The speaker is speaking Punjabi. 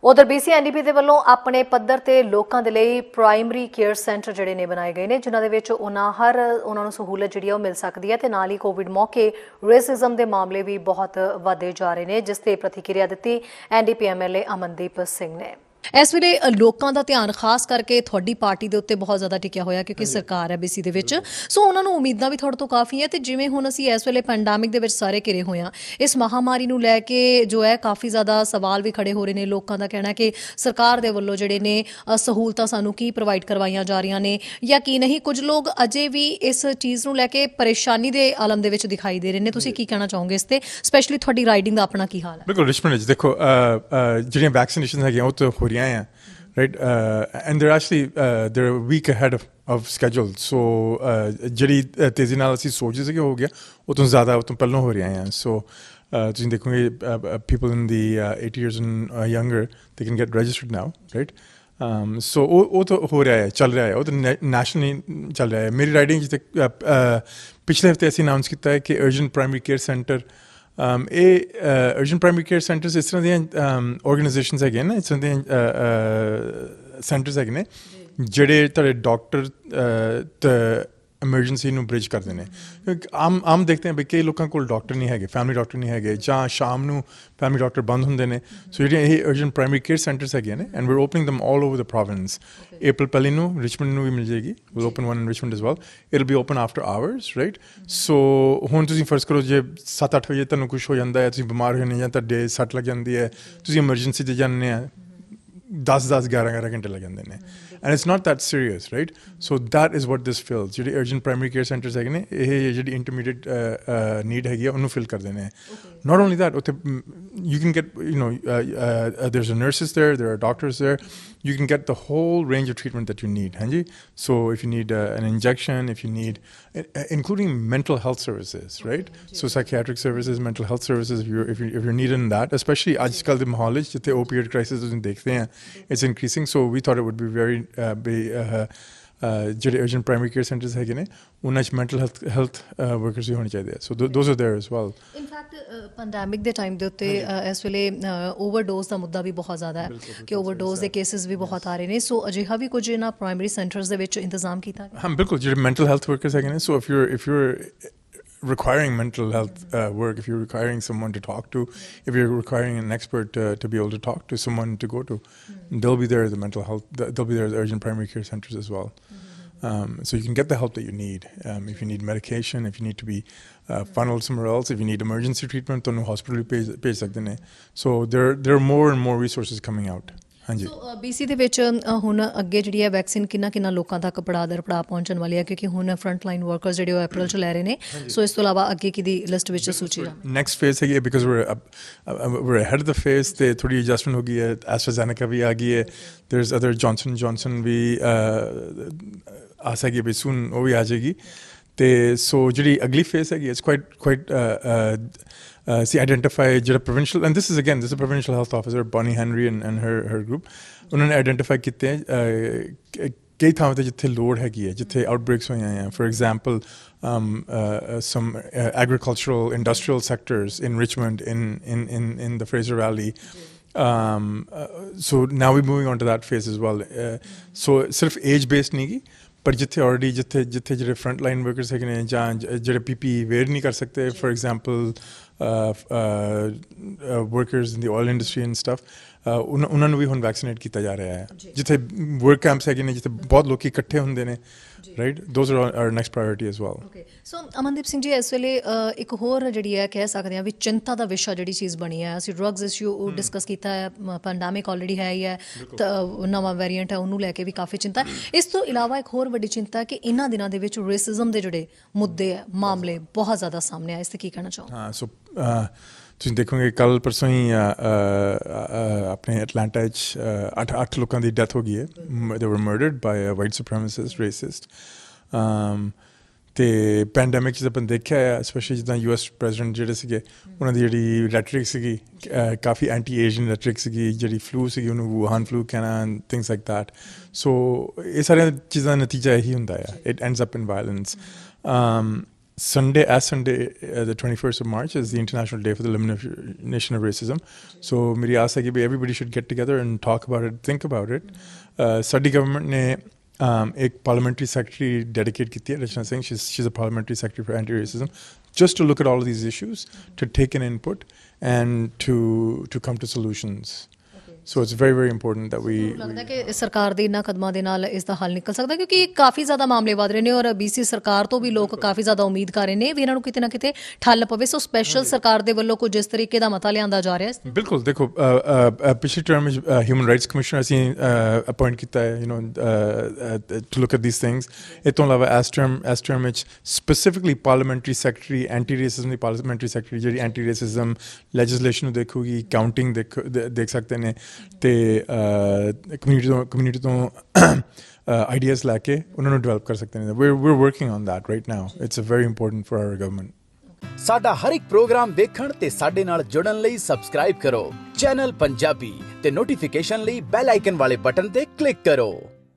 उधर BC-NDP ਦੇ ਵੱਲੋਂ ਆਪਣੇ ਪੱਧਰ ਤੇ ਲੋਕਾਂ ਦੇ ਲਈ ਪ੍ਰਾਇਮਰੀ ਕੇਅਰ ਸੈਂਟਰ ਜਿਹੜੇ ਨੇ ਬਣਾਏ ਗਏ ਨੇ, ਜਿਨ੍ਹਾਂ ਦੇ ਵਿੱਚ ਉਹਨਾਂ ਨੂੰ ਸਹੂਲਤ ਜਿਹੜੀ ਉਹ ਮਿਲ ਸਕਦੀ ਹੈ ਤੇ ਨਾਲ ਹੀ ਕੋਵਿਡ ਮੌਕੇ ਰੇਸਿਜ਼ਮ ਦੇ ਮਾਮਲੇ ਵੀ ਬਹੁਤ ਵਧਦੇ ਜਾ ਰਹੇ ਨੇ, ਜਿਸ ਤੇ ਪ੍ਰਤੀਕਿਰਿਆ ਦਿੱਤੀ NDP MLA ਅਮਨਦੀਪ ਸਿੰਘ ਨੇ। ਇਸ ਵੇਲੇ ਲੋਕਾਂ ਦਾ ਧਿਆਨ ਖਾਸ ਕਰਕੇ ਤੁਹਾਡੀ ਪਾਰਟੀ ਦੇ ਉੱਤੇ ਬਹੁਤ ਜ਼ਿਆਦਾ ਟਿਕਿਆ ਹੋਇਆ ਕਿਉਂਕਿ ਸਰਕਾਰ ਹੈ BC ਦੇ ਵਿੱਚ, ਸੋ ਉਹਨਾਂ ਨੂੰ ਉਮੀਦਾਂ ਵੀ ਤੁਹਾਡੇ ਤੋਂ ਕਾਫੀ ਹੈ। ਤੇ ਜਿਵੇਂ ਹੁਣ ਅਸੀਂ ਇਸ ਵੇਲੇ ਪੈਂਡੈਮਿਕ ਦੇ ਵਿੱਚ ਸਾਰੇ ਘਿਰੇ ਹੋਏ ਹਾਂ, ਇਸ ਮਹਾਮਾਰੀ ਨੂੰ ਲੈ ਕੇ ਜੋ ਹੈ ਕਾਫੀ ਜ਼ਿਆਦਾ ਸਵਾਲ ਵੀ ਖੜੇ ਹੋ ਰਹੇ ਨੇ। ਲੋਕਾਂ ਦਾ ਕਹਿਣਾ ਕਿ ਸਰਕਾਰ ਦੇ ਵੱਲੋਂ ਜਿਹੜੇ ਨੇ ਸਹੂਲਤਾਂ ਸਾਨੂੰ ਕੀ ਪ੍ਰੋਵਾਈਡ ਕਰਵਾਈਆਂ ਜਾ ਰਹੀਆਂ ਨੇ ਜਾਂ ਕੀ ਨਹੀਂ। ਕੁਝ ਲੋਕ ਅਜੇ ਵੀ ਇਸ ਚੀਜ਼ ਨੂੰ ਲੈ ਕੇ ਪਰੇਸ਼ਾਨੀ ਦੇ ਆਲਮ ਦੇ ਵਿੱਚ ਦਿਖਾਈ ਦੇ ਰਹੇ ਨੇ। ਤੁਸੀਂ ਕੀ ਕਹਿਣਾ ਚਾਹੋਗੇ ਇਸ ਤੇ, ਸਪੈਸ਼ਲੀ ਤੁਹਾਡੀ ਰਾਈਡਿੰਗ ਦਾ ਆਪਣਾ ਕੀ ਹਾਲ ਹੈ? ਬਿਲਕੁਲ ਰਿਸ਼ਮਨ, ਦੇਖੋ ਜਿਹੜੀਆਂ ਵੈਕਸੀਨੇਸ਼ਨ ਹੈਗੀਆਂ ਉਹ ਤਾਂ ਹੋ ਰਹੀਆਂ ਆ, right? And they're actually they're a week ahead of schedule. So ਜਿਹੜੀ ਤੇਜ਼ੀ ਨਾਲ ਅਸੀਂ ਸੋਚਦੇ ਸੀ ਕਿ ਹੋ ਗਿਆ, ਉਹ ਤੋਂ ਜ਼ਿਆਦਾ ਉਹ ਤੋਂ ਪਹਿਲਾਂ ਹੋ ਰਹੀਆਂ ਆ। So ਤੁਸੀਂ ਦੇਖੋਗੇ people in the 80 years and younger, they can get registered now, right? So ਉਹ ਤਾਂ ਹੋ ਰਿਹਾ ਹੈ, ਚੱਲ ਰਿਹਾ ਹੈ, ਉਹ ਤਾਂ ਨੈਸ਼ਨਲੀ ਚੱਲ ਰਿਹਾ ਹੈ। ਮੇਰੀ ਰਾਈਡਿੰਗ ਜਿੱਥੇ ਪਿਛਲੇ ਹਫ਼ਤੇ ਅਸੀਂ ਅਨਾਊਂਸ ਕੀਤਾ ਹੈ ਕਿ ਅਰਜੈਂਟ ਪ੍ਰਾਇਮਰੀ ਕੇਅਰ ਸੈਂਟਰ, ਇਹ ਅਰਜੈਂਟ ਪ੍ਰਾਇਮਰੀ ਕੇਅਰ ਸੈਂਟਰਸ ਇਸ ਤਰ੍ਹਾਂ ਦੀਆਂ ਆਰਗੇਨਾਈਜੇਸ਼ਨਸ ਹੈਗੀਆਂ ਨਾ, ਇਸ ਤਰ੍ਹਾਂ ਦੀਆਂ ਸੈਂਟਰਸ ਹੈਗੇ ਨੇ ਜਿਹੜੇ ਤੁਹਾਡੇ ਡਾਕਟਰ ਤੇ ਐਮਰਜੈਂਸੀ ਨੂੰ ਬ੍ਰਿਜ ਕਰਦੇ ਨੇ। ਆਮ ਦੇਖਦੇ ਹਾਂ ਵੀ ਕਈ ਲੋਕਾਂ ਕੋਲ ਡਾਕਟਰ ਨਹੀਂ ਹੈਗੇ, ਫੈਮਿਲੀ ਡਾਕਟਰ ਨਹੀਂ ਹੈਗੇ, ਜਾਂ ਸ਼ਾਮ ਨੂੰ ਫੈਮਿਲੀ ਡਾਕਟਰ ਬੰਦ ਹੁੰਦੇ ਨੇ। ਸੋ ਜਿਹੜੀਆਂ ਇਹ ਅਰਜੈਂਟ ਪ੍ਰਾਇਮਰੀ ਕੇਅਰ ਸੈਂਟਰਸ ਹੈਗੀਆਂ ਨੇ, ਐਂਡ ਵੀਰ ਓਪਨਿੰਗ ਦਮ ਆਲ ਓਵਰ ਦ ਪ੍ਰੋਵਿੰਸ। April ਪਹਿਲੀ ਨੂੰ ਰਿਚਮੰਡ ਨੂੰ ਵੀ ਮਿਲ ਜਾਏਗੀ, we'll open one in Richmond as well. It'll be open after hours, right? So ਹੁਣ ਤੁਸੀਂ ਫਰਜ਼ ਕਰੋ ਜੇ 7-8 ਵਜੇ ਤੁਹਾਨੂੰ ਕੁਛ ਹੋ ਜਾਂਦਾ ਹੈ, ਤੁਸੀਂ ਬਿਮਾਰ ਹੋ ਜਾਂਦੇ ਜਾਂ ਤੁਹਾਡੇ ਸੱਟ ਲੱਗ ਜਾਂਦੀ ਹੈ, ਤੁਸੀਂ ਐਮਰਜੈਂਸੀ 'ਤੇ ਜਾਂਦੇ ਆ, 10-11 ਘੰਟੇ ਲੱਗ ਜਾਂਦੇ ਨੇ। And it's not that serious, right? So that is what this fills. ਜਿਹੜੀ urgent primary care centers ਹੈਗੇ ਨੇ, ਇਹ ਜਿਹੜੀ intermediate need ਹੈਗੀ ਆ ਉਹਨੂੰ fill ਕਰਦੇ ਨੇ। Not only that, ਉੱਥੇ you can get, there's nurses there, there are doctors there. You can get the whole range of treatment that you need, ਹਾਂਜੀ? So if you need an injection, if you need, including mental health services, right? So psychiatric services, mental health services, if you're needed in that, especially ਅੱਜ ਕੱਲ੍ਹ ਦੇ ਮਾਹੌਲ ਵਿੱਚ ਜਿੱਥੇ opioid crisis ਤੁਸੀਂ ਦੇਖਦੇ ਆ, it's increasing. So we thought it would be very ਜਿਹੜੇ urgent primary care centers ਹੈਗੇ ਨੇ ਉਹਨਾਂ 'ਚ mental health workers ਵੀ ਹੋਣੇ ਚਾਹੀਦੇ ਆ। So those are there as well. In fact, pandemic ਦੇ ਟਾਈਮ ਦੇ ਉੱਤੇ ਇਸ ਵੇਲੇ ਓਵਰਡੋਜ਼ ਦਾ ਮੁੱਦਾ ਵੀ ਬਹੁਤ ਜ਼ਿਆਦਾ ਹੈ ਕਿ ਓਵਰਡੋਜ਼ ਦੇ ਕੇਸਿਸ ਵੀ ਬਹੁਤ ਆ ਰਹੇ ਨੇ। ਸੋ ਅਜਿਹਾ ਵੀ ਕੁਝ ਇਹਨਾਂ ਪ੍ਰਾਇਮਰੀ ਸੈਂਟਰਸ ਦੇ ਵਿੱਚ ਇੰਤਜ਼ਾਮ ਕੀਤਾ ਗਿਆ? ਹਾਂ ਬਿਲਕੁਲ, ਜਿਹੜੇ mental health workers ਹੈਗੇ ਨੇ, so if you're requiring mental health work, if you're requiring someone to talk to, if you're requiring an expert to be able to talk to someone to go to, they'll be there at the mental health, they'll be there at the urgent primary care centers as well. So you can get the help that you need. If you need medication, if you need to be funneled somewhere else, if you need emergency treatment, then hospital page sakte ne. So there are more and more resources coming out. So BC ਦੇ ਵਿੱਚ ਹੁਣ ਅੱਗੇ ਜਿਹੜੀ ਹੈ ਵੈਕਸੀਨ ਕਿੰਨਾ ਲੋਕਾਂ ਤੱਕ ਪੜਾਅ ਦਰ ਪੜਾਅ ਪਹੁੰਚਣ ਵਾਲੀ ਹੈ, ਕਿਉਂਕਿ ਹੁਣ ਫਰੰਟ ਲਾਈਨ ਵਰਕਰਸ ਜਿਹੜੇ ਉਹ ਅਪ੍ਰੈਲ 'ਚ ਲੈ ਰਹੇ ਨੇ। ਸੋ ਇਸ ਤੋਂ ਇਲਾਵਾ ਅੱਗੇ ਕਿਹਦੀ ਲਿਸਟ ਵਿੱਚ ਸੂਚੀ ਹੈ? ਨੈਕਸਟ ਫੇਜ਼ ਹੈਗੀ, because we're ahead of the phase, ਤੇ ਥੋੜੀ ਐਡਜਸਟਮੈਂਟ ਹੋ ਗਈ ਹੈ। ਐਸਟਰਾਜ਼ੈਨੇਕਾ ਵੀ ਆ ਗਈ ਹੈ, there's other Johnson ਵੀ ਆ ਸਕਦੀ ਹੈ, ਸੂਨ ਉਹ ਵੀ ਆ ਜਾਏਗੀ। ਤੇ ਸੋ ਜਿਹੜੀ ਅਗਲੀ ਫੇਜ਼ ਹੈਗੀ, it's quite see identify ਜਿਹੜਾ provincial, and this is a provincial health officer Bonnie Henry and her group, ਉਹਨਾਂ ਨੇ ਆਈਡੈਂਟੀਫਾਈ ਕੀਤੇ ਕਈ ਥਾਵਾਂ 'ਤੇ ਜਿੱਥੇ ਲੋੜ ਹੈਗੀ ਹੈ, ਜਿੱਥੇ ਆਊਟਬ੍ਰੇਕਸ ਹੋਈਆਂ ਆ। For example some agricultural industrial sectors in Richmond, in the Fraser Valley. So now we're moving on to that phase as well. So ਸਿਰਫ age based ਨਹੀਂ ਗੀ, ਪਰ ਜਿੱਥੇ ਆਲਰੇਡੀ ਜਿੱਥੇ ਜਿਹੜੇ ਫਰੰਟ ਲਾਈਨ ਵਰਕਰਸ ਹੈਗੇ ਨੇ ਜਾਂ ਜਿਹੜੇ PPE ਵੇਅਰ ਨਹੀਂ ਕਰ ਸਕਦੇ, for example workers in the oil industry and stuff, ਉਹਨਾਂ ਨੂੰ ਵੀ ਹੁਣ ਵੈਕਸੀਨੇਟ ਕੀਤਾ ਜਾ ਰਿਹਾ ਹੈ। ਜਿੱਥੇ ਵਰਕ ਕੈਂਪਸ ਹੈਗੇ ਨੇ, ਜਿੱਥੇ ਬਹੁਤ ਲੋਕ ਇਕੱਠੇ ਹੁੰਦੇ ਨੇ, right, those are our next priority as well. ਸੋ ਅਮਨਦੀਪ ਸਿੰਘ ਜੀ, ਇਸ ਵੇਲੇ ਇੱਕ ਹੋਰ ਜਿਹੜੀ ਹੈ ਕਹਿ ਸਕਦੇ ਹਾਂ ਵੀ ਚਿੰਤਾ ਦਾ ਵਿਸ਼ਾ ਜਿਹੜੀ ਚੀਜ਼ ਬਣੀ ਹੈ, ਅਸੀਂ ਡਰੱਗਸ ਇਸ਼ੂ ਡਿਸਕਸ ਕੀਤਾ ਹੈ, ਪੈਂਡੈਮਿਕ ਆਲਰੇਡੀ ਹੈ ਹੀ ਹੈ, ਨਵਾਂ ਵੇਰੀਐਂਟ ਹੈ, ਉਹਨੂੰ ਲੈ ਕੇ ਵੀ ਕਾਫੀ ਚਿੰਤਾ। ਇਸ ਤੋਂ ਇਲਾਵਾ ਇੱਕ ਹੋਰ ਵੱਡੀ ਚਿੰਤਾ ਕਿ ਇਹਨਾਂ ਦਿਨਾਂ ਦੇ ਵਿੱਚ ਰੇਸਿਜ਼ਮ ਦੇ ਜਿਹੜੇ ਮੁੱਦੇ ਹੈ, ਮਾਮਲੇ ਬਹੁਤ ਜ਼ਿਆਦਾ ਸਾਹਮਣੇ ਆਏ। ਇਸ 'ਤੇ ਕੀ ਕਹਿਣਾ ਚਾਹੋ? ਹਾਂ, ਸੋ ਤੁਸੀਂ ਦੇਖੋਗੇ ਕੱਲ੍ਹ ਪਰਸੋਂ ਹੀ ਆਪਣੇ ਅਟਲਾਂਟਾ 'ਚ ਅੱਠ ਲੋਕਾਂ ਦੀ ਡੈਥ ਹੋ ਗਈ ਹੈ। they were murdered by a white supremacist racist. ਅਤੇ ਪੈਂਡੈਮਿਕ 'ਚ ਆਪਾਂ ਦੇਖਿਆ ਹੈ, ਸਪੈਸ਼ਲੀ ਜਿੱਦਾਂ US ਪ੍ਰੈਜ਼ੀਡੈਂਟ ਜਿਹੜੇ ਸੀਗੇ, ਉਹਨਾਂ ਦੀ ਜਿਹੜੀ ਰੈਟਰਿਕ ਸੀਗੀ ਕਾਫੀ ਐਂਟੀ ਏਸ਼ੀਅਨ ਰੈਟਰਿਕ ਸੀਗੀ। ਜਿਹੜੀ ਫਲੂ ਸੀਗੀ ਉਹਨੂੰ ਵੂਹਾਨ ਫਲੂ ਕਹਿਣਾ, ਥਿੰਗਸ ਲਾਈਕ ਦੈਟ। ਸੋ ਇਹ ਸਾਰੀਆਂ ਚੀਜ਼ਾਂ ਦਾ ਨਤੀਜਾ ਇਹੀ ਹੁੰਦਾ ਆ, it ends up in violence. Sunday, the 21st of March, is the International Day for the Elimination of Racism. So, मेरी आस है कि everybody should get together and talk about it, think about it. Sari government ने एक parliamentary secretary dedicate की थी, Rachna Singh. She's a parliamentary secretary for anti-racism, just to look at all of these issues, to take an input and to come to solutions. So it's very, very important that we... ਲੱਗਦਾ ਕਿ ਸਰਕਾਰ ਦੇ ਇਹਨਾਂ ਕਦਮਾਂ ਦੇ ਨਾਲ ਇਸ ਦਾ ਹੱਲ ਨਿਕਲ ਸਕਦਾ, ਕਿਉਂਕਿ ਕਾਫੀ ਜ਼ਿਆਦਾ ਮਾਮਲੇ ਵਧ ਰਹੇ ਨੇ ਔਰ BC ਸਰਕਾਰ ਤੋਂ ਵੀ ਲੋਕ ਕਾਫੀ ਜ਼ਿਆਦਾ ਉਮੀਦ ਕਰ ਰਹੇ ਨੇ ਵੀ ਇਹਨਾਂ ਨੂੰ ਕਿਤੇ ਨਾ ਕਿਤੇ ਠੱਲ ਪਵੇ। ਸੋ ਸਪੈਸ਼ਲ ਸਰਕਾਰ ਦੇ ਵੱਲੋਂ ਕੁਝ ਇਸ ਤਰੀਕੇ ਦਾ ਮਤਾ ਲਿਆਂਦਾ ਜਾ ਰਿਹਾ ਹੈ। ਬਿਲਕੁਲ, ਦੇਖੋ ਪਿਛਲੇ ਟਰਮ ਵਿੱਚ ਹਿਊਮਨ ਰਾਈਟਸ ਕਮਿਸ਼ਨਰ ਅਸੀਂ ਅਪਾਇੰਟ ਕੀਤਾ ਹੈ, to look at these things. ਇਹ ਤੋਂ ਇਲਾਵਾ ਇਸ ਟਰਮ ਵਿੱਚ specifically parliamentary secretary, anti racism ਦੀ ਪਾਰਲੀਮੈਂਟਰੀ ਸੈਕਟਰੀ ਜਿਹੜੀ ਐਂਟੀ ਰੇਸਿਜ਼ਮ ਲੈਜਿਸਲੇਸ਼ਨ ਨੂੰ ਦੇਖੂਗੀ, ਕਾਊਂਟਿੰਗ ਦੇਖ ਸਕਦੇ ਨੇ, ਤੇ ਕਮਿਊਨਿਟੀ ਤੋਂ ਆਈਡੀਆਜ਼ ਲੈ ਕੇ ਉਹਨਾਂ ਨੂੰ ਡਿਵੈਲਪ ਕਰ ਸਕਦੇ ਨੇ। we're working on that right now. It's very important for our government. ਸਾਡਾ ਹਰ ਇੱਕ ਪ੍ਰੋਗਰਾਮ ਦੇਖਣ ਤੇ ਸਾਡੇ ਨਾਲ ਜੁੜਨ ਲਈ ਸਬਸਕ੍ਰਾਈਬ ਕਰੋ ਚੈਨਲ ਪੰਜਾਬੀ ਤੇ ਨੋਟੀਫਿਕੇਸ਼ਨ ਲਈ ਬੈਲ ਆਈਕਨ ਵਾਲੇ ਬਟਨ ਤੇ ਕਲਿੱਕ ਕਰੋ।